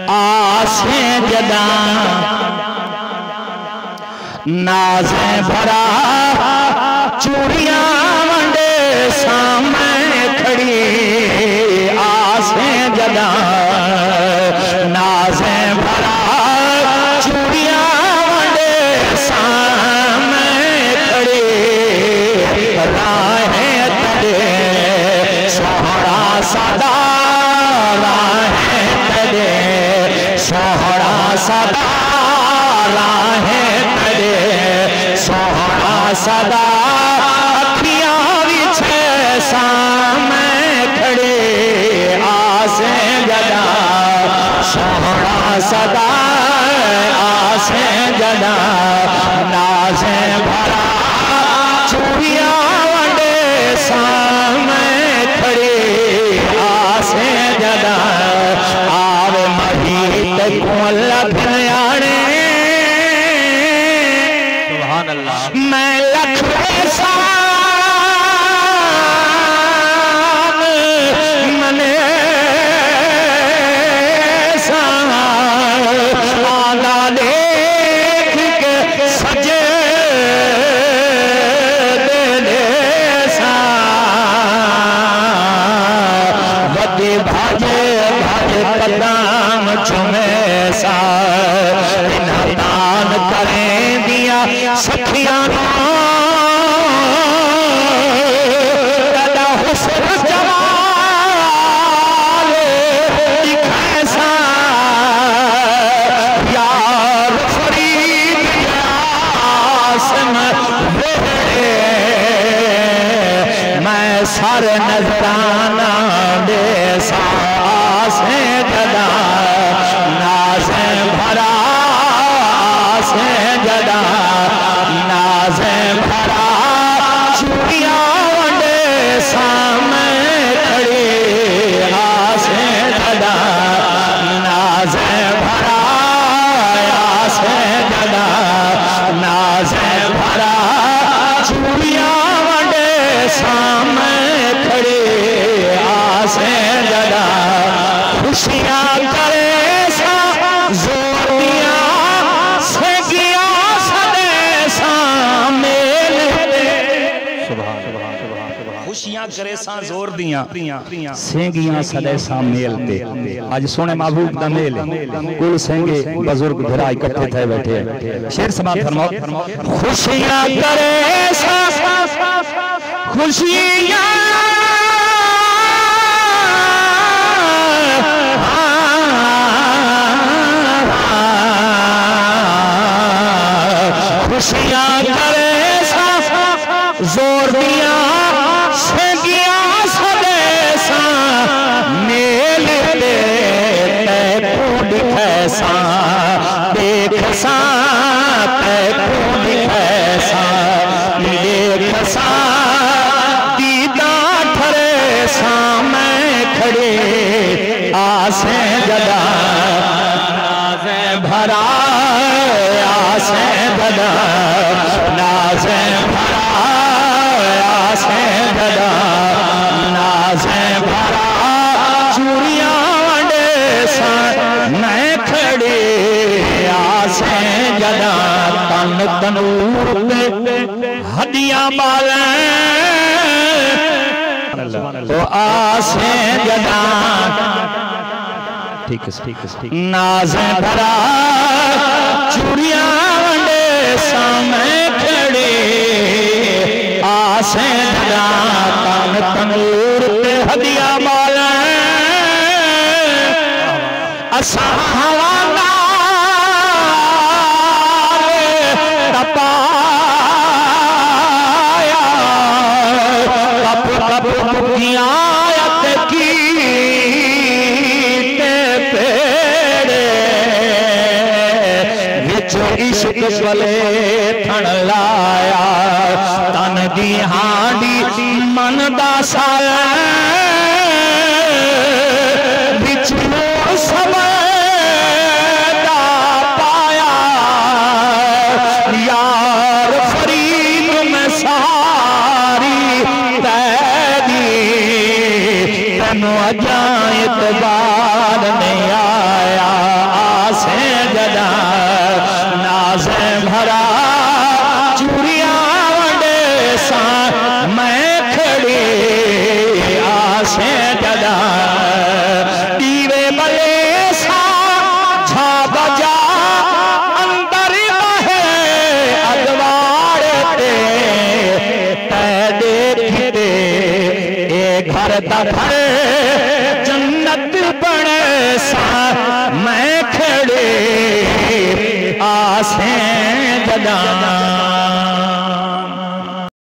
आसे जदा नाज़े भरा चूड़ियां वंडे सामने खड़ी आसे जदा नाज़े भरा चूड़ियां वंडे सामने खड़ी राहें तेरे सोहरा सदा राहें तेरे सोहरा सदा राहें तेरे सोहरा सदा अखियां विछे सामने खड़े आसे जदा सोहरा सदा आसे जदा नाज़े भरा चूड़ियां वंडे सामने खड़े आसे जदा आवे महीत को लखयाने मैं लख मने आला देख के सजे दे बदे भाजे भाजे कदम चुमे सा दान करें दिया सखियां हुस्न जमाल कैसा यार फरीद आसम मैं सर नजराना दे सासे जदा नाज़े भरा आसे जदा नाज़े भरा चूड़ियां वंडे सामने खड़ी आसे जदा नाज़े भरा आसे जदा नाज़े भरा चूड़ियां वंडे सामने खड़ी आसे जदा खुशियां करे सा जोर दिया से गया सदे सामेल खुशियां करे सा जोर दिया सेंगियां सदे सामेल ते आज सोने महबूब दा मेल कुल सेंगे बुजुर्ग घरा इकट्ठे थे बैठे शेर समात फरमाओ खुशियां करे सा खुशियां खुशियां करे जोर दिया से गया सदे सा मेल ते दिखे सा देख सा दिखे सा देख सा दीदा ठरे सा मैं खड़े आसे जदा नाज़े भरा आसे जदा नाज़े भरा आसे जदा नाज़े भरा चूड़ियां वंडे मैं खड़े आसे जदा तन तनूर पे हदियां बाले तो आसे जदा ठीक है नाज़े भरा चूड़ियां वंडे सामने खड़े आसे जदा तन तनूर पे हदियां बाले असा हवाला तपाया कप कप आयत की पेड़े विच इश्क गले थण लाया तन दी हांडी मन दा साया विच सब पाया यार फरीद में सारी तैदी तनो अजा इतबार नहीं आया आसे जदा नाज़े भरा चूड़िया वडे सा मैं खड़ी आसे जदा दीवे बले सा झा बजा अंदर है अगवाड़ ते देखते ए घर घर जन्नत बने सा मैं खड़े आसे जदा